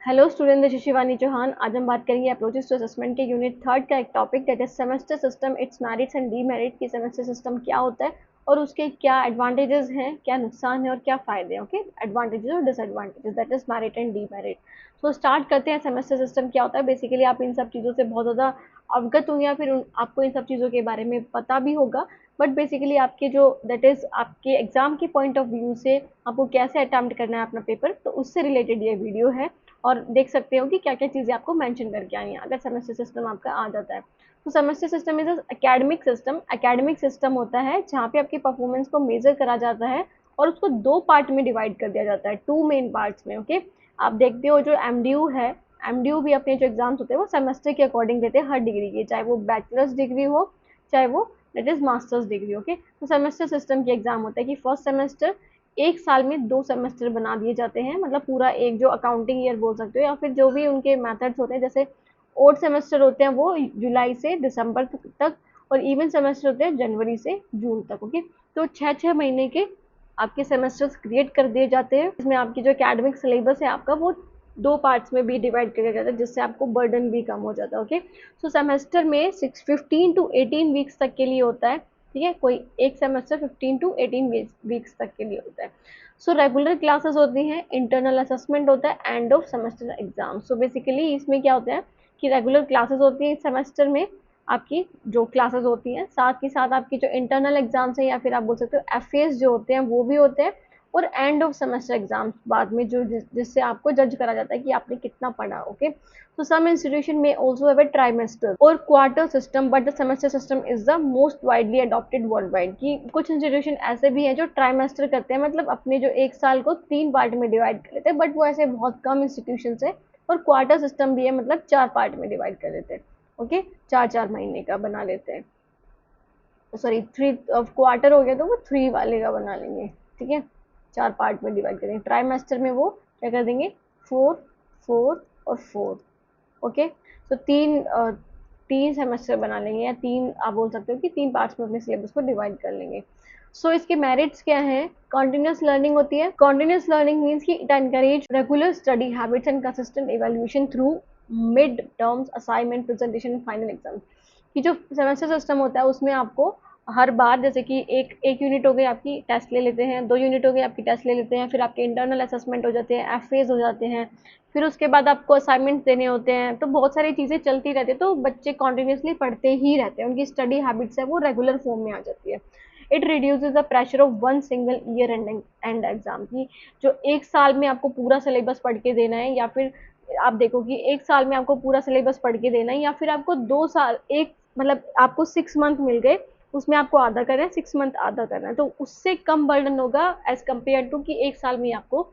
Hello student, this is Shivani Chauhan. आज हम बात करेंगे अप्रोचेस टू असेसमेंट के यूनिट थर्ड का एक topic that is semester system, its merits and demerit. की सेमेस्टर सिस्टम क्या होता है और उसके क्या एडवांटेजेस हैं, क्या नुकसान है और क्या फायदे हैं। ओके, एडवांटेजेस और disadvantages, that is merit and demerit. तो स्टार्ट करते हैं। सेमेस्टर सिस्टम क्या होता है। बेसिकली आप इन सब चीज़ों से बहुत ज़्यादा अवगत होंगे या फिर आपको इन सब चीज़ों के बारे में पता भी होगा, बट बेसिकली आपके जो दैट इज आपके एग्जाम के पॉइंट ऑफ व्यू से आपको कैसे अटेम्प्ट करना है अपना पेपर, तो उससे रिलेटेड ये वीडियो है। और देख सकते हो कि क्या क्या चीज़ें आपको मेंशन करके आनी है अगर सेमेस्टर सिस्टम आपका आ जाता है। तो semester system is academic system. Academic system होता है जहाँ पे आपकी परफॉर्मेंस को मेजर करा जाता है और उसको दो पार्ट में डिवाइड कर दिया जाता है, टू मेन पार्ट्स में। ओके, आप देखते हो जो एमडीयू है, एमडीयू भी अपने जो एग्जाम्स होते हैं वो सेमेस्टर के अकॉर्डिंग देते हैं हर डिग्री के, चाहे वो बैचलर्स डिग्री हो चाहे वो that is masters degree. Okay, तो सेमेस्टर सिस्टम के एग्जाम होता है कि फर्स्ट सेमेस्टर एक साल में दो सेमेस्टर बना दिए जाते हैं, मतलब पूरा एक जो अकाउंटिंग ईयर बोल सकते हो या फिर जो भी उनके मेथड्स होते हैं। जैसे ओड सेमेस्टर होते हैं वो जुलाई से दिसंबर तक और इवन सेमेस्टर होते हैं जनवरी से जून तक। ओके, तो छः छः महीने के आपके सेमेस्टर्स क्रिएट कर दिए जाते हैं। इसमें आपकी जो एकेडमिक सिलेबस है आपका वो दो पार्ट्स में भी डिवाइड किया जाता है, जिससे आपको बर्डन भी कम हो जाता है। ओके, सो सेमेस्टर में 15 टू 18 वीक्स तक के लिए होता है। ठीक है, कोई एक सेमेस्टर 15 टू 18 वीक्स तक के लिए होता है। सो रेगुलर क्लासेस होती हैं, इंटरनल असेसमेंट होता है, end of semester exam. So basically इसमें क्या होता है कि रेगुलर क्लासेस होती हैं इस सेमेस्टर में, आपकी जो क्लासेस होती हैं, साथ ही साथ आपकी जो इंटरनल एग्जाम्स हैं या फिर आप बोल सकते हो एफएस जो होते हैं वो भी होते हैं, और एंड ऑफ सेमेस्टर एग्जाम्स बाद में जो जिससे आपको जज करा जाता है कि आपने कितना पढ़ा। Okay, so some institution may also have a trimester or quarter system, but the semester system is the most widely adopted worldwide। कि कुछ इंस्टीट्यूशन ऐसे भी हैं जो ट्राइमेस्टर करते हैं, मतलब अपने जो एक साल को तीन पार्ट में डिवाइड कर लेते हैं, बट वो ऐसे बहुत कम इंस्टीट्यूशन है। और क्वार्टर सिस्टम भी है, मतलब चार पार्ट में डिवाइड कर लेते हैं। ओके, चार चार महीने का बना लेते हैं। सॉरी, थ्री क्वार्टर हो गया तो वो थ्री वाले का बना लेंगे। ठीक है, चार पार्ट में डिवाइड करेंगे। ट्राइमेस्टर में वो क्या कर देंगे, फोर, फोर और फोर। ओके, तो तीन सेमेस्टर बना लेंगे, या तीन आप बोल सकते हो कि तीन पार्ट्स में अपने सिलेबस को डिवाइड कर लेंगे। सो इसके मेरिट्स क्या हैं। कॉन्टिन्यूस लर्निंग होती है। कॉन्टिन्यूस लर्निंग मीन्स कि it encourage regular study habits and consistent evaluation through mid terms assignment presentation and final exam. कि जो सेमेस्टर सिस्टम होता है उसमें आपको हर बार, जैसे कि एक यूनिट हो गई आपकी, टेस्ट ले लेते हैं, दो यूनिट हो गई आपकी, टेस्ट ले लेते हैं, फिर आपके इंटरनल असेसमेंट हो जाते हैं, एफएज हो जाते हैं, फिर उसके बाद आपको असाइनमेंट देने होते हैं, तो बहुत सारी चीज़ें चलती रहती है। तो बच्चे कॉन्टिन्यूसली पढ़ते ही रहते हैं, उनकी स्टडी हैबिट्स है वो रेगुलर फॉर्म में आ जाती है। It reduces the pressure of one single year and exam की, जो एक साल में आपको पूरा सिलेबस पढ़ के देना है, या फिर आप देखो कि एक साल में आपको पूरा सिलेबस पढ़ के देना है, या फिर आपको 2 साल, एक मतलब आपको 6 मंथ मिल गए, उसमें आपको आधा करना है, 6 मंथ आधा करना है, तो उससे कम बर्डन होगा एज कम्पेयर टू कि एक साल में आपको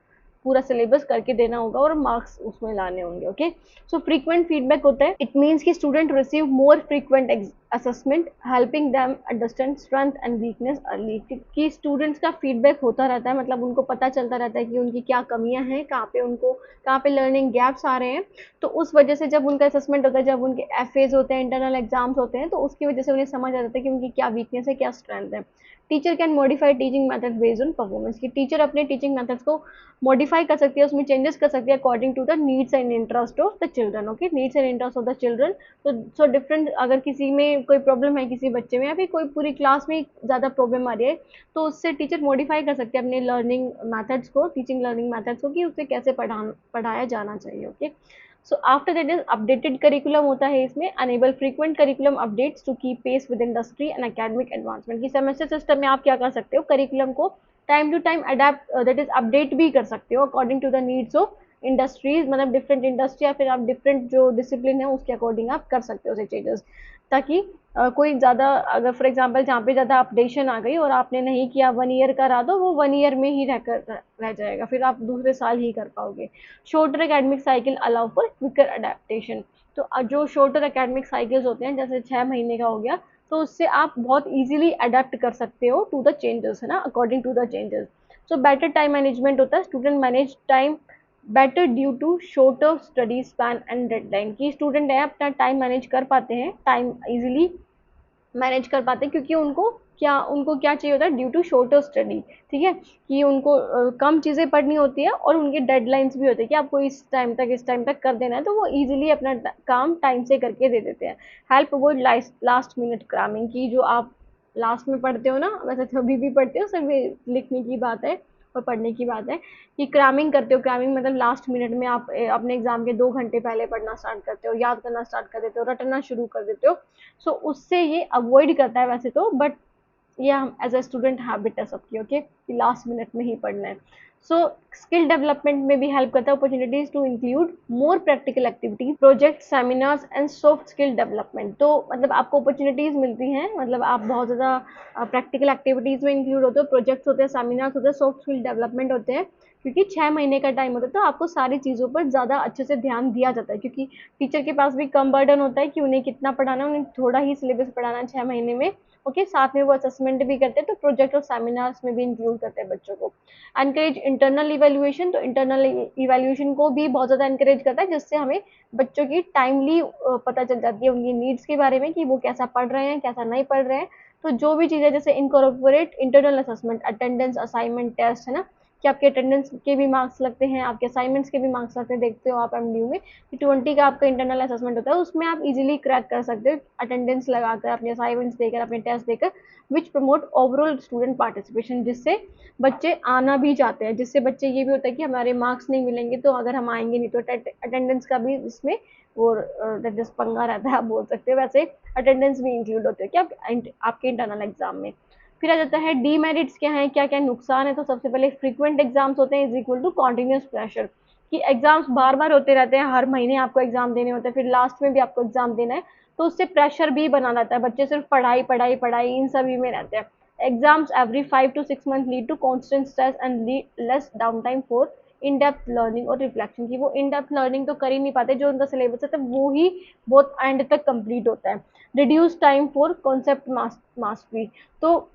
पूरा सिलेबस करके देना होगा और मार्क्स उसमें लाने होंगे। ओके, सो फ्रीक्वेंट फीडबैक होता है। इट मीन्स कि student receive more frequent assessment helping them understand strength and weakness early. कि स्टूडेंट्स का फीडबैक होता रहता है, मतलब उनको पता चलता रहता है कि उनकी क्या कमियां हैं, कहाँ पे लर्निंग गैप्स आ रहे हैं। तो उस वजह से जब उनका असेसमेंट होता है, जब उनके एफएज होते हैं, इंटरनल एग्जाम्स होते हैं, तो उसकी वजह से उन्हें समझ आ जाता है कि उनकी क्या वीकनेस है, क्या स्ट्रेंथ है। Teacher can modify teaching method based on performance. की टीचर अपने टीचिंग मेथड्स को मॉडिफाई कर सकती है, उसमें चेंजेस कर सकती है according to the needs and interest of the children. Okay, needs and interest of the children. तो सो डिफरेंट, अगर किसी में कोई प्रॉब्लम है, किसी बच्चे में, या फिर कोई पूरी क्लास में ज़्यादा प्रॉब्लम आ रही है, तो उससे टीचर मॉडिफाई कर सकते हैं अपने लर्निंग मेथड्स को, टीचिंग लर्निंग मेथड्स को, कि उसे कैसे पढ़ाया जाना चाहिए। Okay, so after that is updated curriculum होता है इसमें। Enable frequent curriculum updates to keep pace with industry and academic advancement. की सेमेस्टर सिस्टम में आप क्या कर सकते हो, करिकुलम को time to time adapt that is update भी कर सकते हो according to the needs of industries, मतलब डिफरेंट इंडस्ट्री या फिर आप डिफरेंट जो डिसिप्लिन है उसके अकॉर्डिंग आप कर सकते हो उसे चेंजेस, ताकि कोई ज़्यादा, अगर फॉर एग्जांपल जहाँ पे ज़्यादा अपडेशन आ गई और आपने नहीं किया, 1 ईयर करा दो, वो 1 ईयर में ही रह जाएगा, फिर आप दूसरे साल ही कर पाओगे। Shorter academic cycle allow for quicker adaptation. तो जो शॉर्टर एकेडमिक साइकिल्स होते हैं, जैसे 6 महीने का हो गया, तो उससे आप बहुत इजीली अडेप्ट कर सकते हो टू द चेंजेस, है ना, according to the changes. So better time management होता है। Student manage time better due to shorter study span and deadline. की स्टूडेंट है अपना टाइम मैनेज कर पाते हैं, टाइम इजीली मैनेज कर पाते हैं, क्योंकि उनको क्या उनको क्या चाहिए होता है, ड्यू टू शॉर्टर स्टडी, ठीक है, कि उनको कम चीज़ें पढ़नी होती है और उनके डेडलाइंस भी होते हैं कि आपको इस टाइम तक कर देना है, तो वो इजीली अपना काम टाइम से करके दे देते हैं। Help avoid last minute cramming की, जो आप लास्ट में पढ़ते हो ना, वैसे तो अभी भी पढ़ते हो, सिर्फ ये लिखने की बात है और पढ़ने की बात है कि क्रामिंग करते हो। क्रामिंग मतलब लास्ट मिनट में आप अपने एग्जाम के 2 घंटे पहले पढ़ना स्टार्ट करते हो, याद करना स्टार्ट कर देते हो, रटना शुरू कर देते हो। सो उससे ये अवॉइड करता है वैसे तो, बट ये हम एज अ स्टूडेंट हैबिट है सबकी, ओके, कि लास्ट मिनट में ही पढ़ना है। सो स्किल डेवलपमेंट में भी हेल्प करता है, opportunities to include more practical activities, project, seminars and soft skill development. तो मतलब आपको अपॉर्चुनिटीज मिलती हैं, मतलब आप बहुत ज़्यादा प्रैक्टिकल एक्टिविटीज में इंक्लूड होते हो, प्रोजेक्ट्स होते हैं, सेमिनार्स होते हैं, सॉफ्ट स्किल डेवलपमेंट होते हैं, क्योंकि 6 महीने का टाइम होता है, तो आपको सारी चीज़ों पर ज़्यादा अच्छे से ध्यान दिया जाता है, क्योंकि टीचर के पास भी कम बर्डन होता है कि उन्हें कितना पढ़ाना है, उन्हें थोड़ा ही सिलेबस पढ़ाना है 6 महीने में, ओके। साथ में वो असेसमेंट भी करते हैं, तो प्रोजेक्ट और सेमिनार्स में भी इंक्लूड करते हैं बच्चों को। एनकरेज इंटरनल इवेल्युएशन, तो इंटरनल इवेल्युएशन को भी बहुत ज़्यादा एनकरेज करता है, जिससे हमें बच्चों की टाइमली पता चल जाती है उनकी नीड्स के बारे में, कि वो कैसा पढ़ रहे हैं, कैसा नहीं पढ़ रहे हैं। तो जो भी चीज़ें जैसे incorporate internal assessment, attendance, assignment, test, है ना, कि आपके अटेंडेंस के भी मार्क्स लगते हैं, आपके असाइनमेंट्स के भी मार्क्स लगते हैं, देखते हो आप एमडीयू में कि 20 का आपका इंटरनल असेसमेंट होता है, उसमें आप इजीली क्रैक कर सकते हो अटेंडेंस लगाकर, अपने असाइनमेंट्स देकर, अपने टेस्ट देकर, विच प्रमोट ओवरऑल स्टूडेंट पार्टिसिपेशन, जिससे बच्चे आना भी चाहते हैं, जिससे बच्चे ये भी होता है कि हमारे मार्क्स नहीं मिलेंगे तो अगर हम आएंगे नहीं, तो अटेंडेंस का भी इसमें वो पंगा रहता है, आप बोल सकते हो। वैसे अटेंडेंस भी इंक्लूड होते हैं क्या आपके इंटरनल एग्जाम में। फिर आ जाता है डीमेरिट्स क्या है, क्या क्या नुकसान है। तो सबसे पहले फ्रीक्वेंट एग्जाम्स होते हैं is equal to continuous pressure, कि एग्जाम्स बार बार होते रहते हैं, हर महीने आपको एग्जाम देने होते हैं, फिर लास्ट में भी आपको एग्जाम देना है, तो उससे प्रेशर भी बना रहता है, बच्चे सिर्फ पढ़ाई पढ़ाई पढ़ाई इन सभी में रहते हैं। Exams every 5 to 6 months lead to constant stress and less down time for in depth learning और रिफ्लेक्शन, की वो इन डेप्थ लर्निंग तो कर ही नहीं पाते, जो उनका सिलेबस है तो वो ही बहुत एंड तक कंप्लीट होता है। Reduce time for concept mastery, तो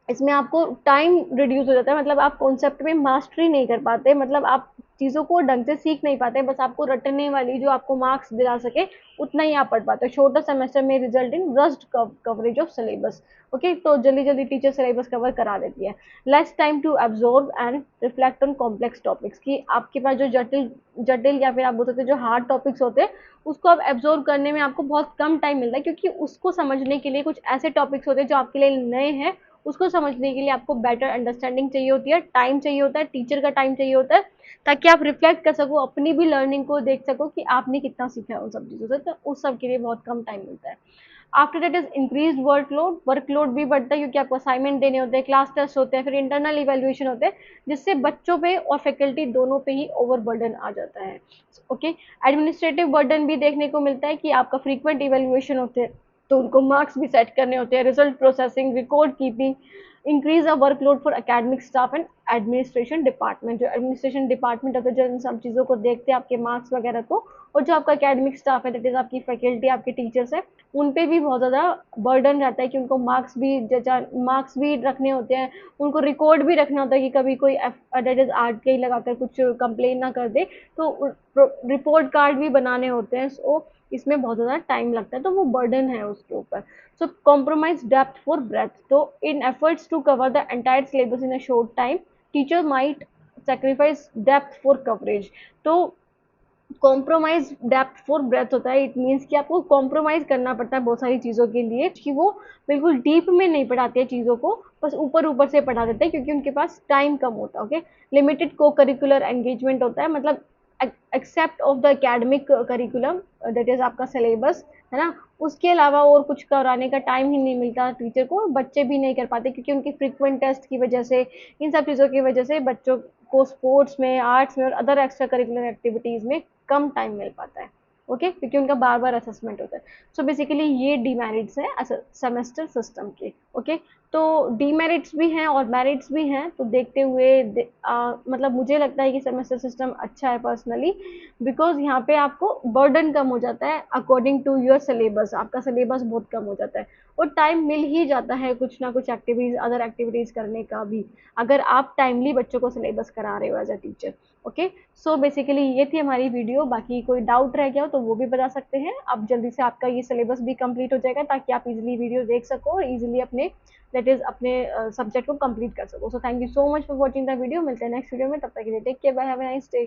इसमें आपको टाइम रिड्यूस हो जाता है, मतलब आप कॉन्सेप्ट में मास्टरी नहीं कर पाते, मतलब आप चीज़ों को ढंग से सीख नहीं पाते, बस आपको रटने वाली जो आपको मार्क्स दिला सके उतना ही आप पढ़ पाते हो। शॉर्टर सेमेस्टर में result in rushed coverage of syllabus, okay, तो जल्दी जल्दी टीचर सिलेबस कवर करा देती है। Less time to absorb and reflect on complex topics, की आपके पास जो जटिल जटिल या फिर आप बोल सकते हैं जो हार्ड टॉपिक्स होते हैं, उसको आप एब्जॉर्ब करने में आपको बहुत कम टाइम मिलता है, क्योंकि उसको समझने के लिए कुछ ऐसे टॉपिक्स होते हैं जो आपके लिए नए हैं, उसको समझने के लिए आपको बेटर अंडरस्टैंडिंग चाहिए होती है, टाइम चाहिए होता है, टीचर का टाइम चाहिए होता है, ताकि आप रिफ्लेक्ट कर सको, अपनी भी लर्निंग को देख सको कि आपने कितना सीखा है उन सब चीज़ों से, तो उस सब के लिए बहुत कम टाइम मिलता है। After that is increase workload भी बढ़ता है, क्योंकि आपको असाइनमेंट देने होते हैं, क्लास टेस्ट होते हैं, फिर इंटरनल इवेल्युएशन होते हैं, जिससे बच्चों पे और फैकल्टी दोनों पे ही ओवर बर्डन आ जाता है, ओके। एडमिनिस्ट्रेटिव बर्डन भी देखने को मिलता है, कि आपका फ्रीक्वेंट इवेल्युएशन होते हैं, तो उनको मार्क्स भी सेट करने होते हैं, result processing, record keeping, increase a workload for academic staff and administration department, जो एडमिनिस्ट्रेशन डिपार्टमेंट होता है जो इन सब चीज़ों को देखते हैं, आपके मार्क्स वगैरह को, और जो आपका एकेडमिक स्टाफ है, दैट इज आपकी फैकल्टी, आपके टीचर्स है, उन पे भी बहुत ज़्यादा बर्डन रहता है, कि उनको मार्क्स भी रखने होते हैं, उनको रिकॉर्ड भी रखना होता है, कि कभी कोई दैट इज आर्ट के ही लगाकर कुछ कंप्लेन ना कर दे, तो रिपोर्ट कार्ड भी बनाने होते हैं, सो इसमें बहुत ज़्यादा टाइम लगता है, तो वो बर्डन है उसके ऊपर। So compromise depth for breadth, तो in efforts to cover the entire syllabus in a short time, teacher might sacrifice depth for coverage. तो कॉम्प्रोमाइज डेप्थ फॉर ब्रेथ होता है, इट मीन्स कि आपको कॉम्प्रोमाइज करना पड़ता है बहुत सारी चीज़ों के लिए, कि वो बिल्कुल डीप में नहीं पढ़ाते हैं चीज़ों को, बस ऊपर ऊपर से पढ़ा देते हैं, क्योंकि उनके पास टाइम कम होता है, ओके। लिमिटेड को करिकुलर एंगेजमेंट होता है, मतलब except of the academic curriculum, that is आपका सिलेबस, है ना, उसके अलावा और कुछ कराने का टाइम ही नहीं मिलता टीचर को, बच्चे भी नहीं कर पाते, क्योंकि उनकी फ्रीक्वेंट टेस्ट की वजह से, इन सब चीज़ों की वजह से बच्चों को स्पोर्ट्स में, आर्ट्स में और अदर एक्स्ट्रा करिकुलर एक्टिविटीज़ में कम टाइम मिल पाता है, ओके, क्योंकि उनका बार बार असेसमेंट होता है। सो बेसिकली ये डीमेरिट्स हैं सेमेस्टर सिस्टम के, ओके। तो डीमेरिट्स भी हैं और मेरिट्स भी हैं, तो देखते हुए मतलब मुझे लगता है कि सेमेस्टर सिस्टम अच्छा है पर्सनली, बिकॉज यहाँ पे आपको बर्डन कम हो जाता है, अकॉर्डिंग टू योर सिलेबस, आपका सिलेबस बहुत कम हो जाता है, और टाइम मिल ही जाता है कुछ ना कुछ एक्टिविटीज, अदर एक्टिविटीज करने का भी, अगर आप टाइमली बच्चों को सिलेबस करा रहे हो as a teacher, okay. So basically ये थी हमारी वीडियो, बाकी कोई डाउट रह गया हो तो वो भी बता सकते हैं, अब जल्दी से आपका ये सिलेबस भी कंप्लीट हो जाएगा, ताकि आप इजीली वीडियो देख सको और इजीली अपने दैट इज अपने सब्जेक्ट को कंप्लीट कर सको। So thank you so much for watching the video. मिलते हैं नेक्स्ट वीडियो में, तब तक के लिए take care, bye, have a nice day.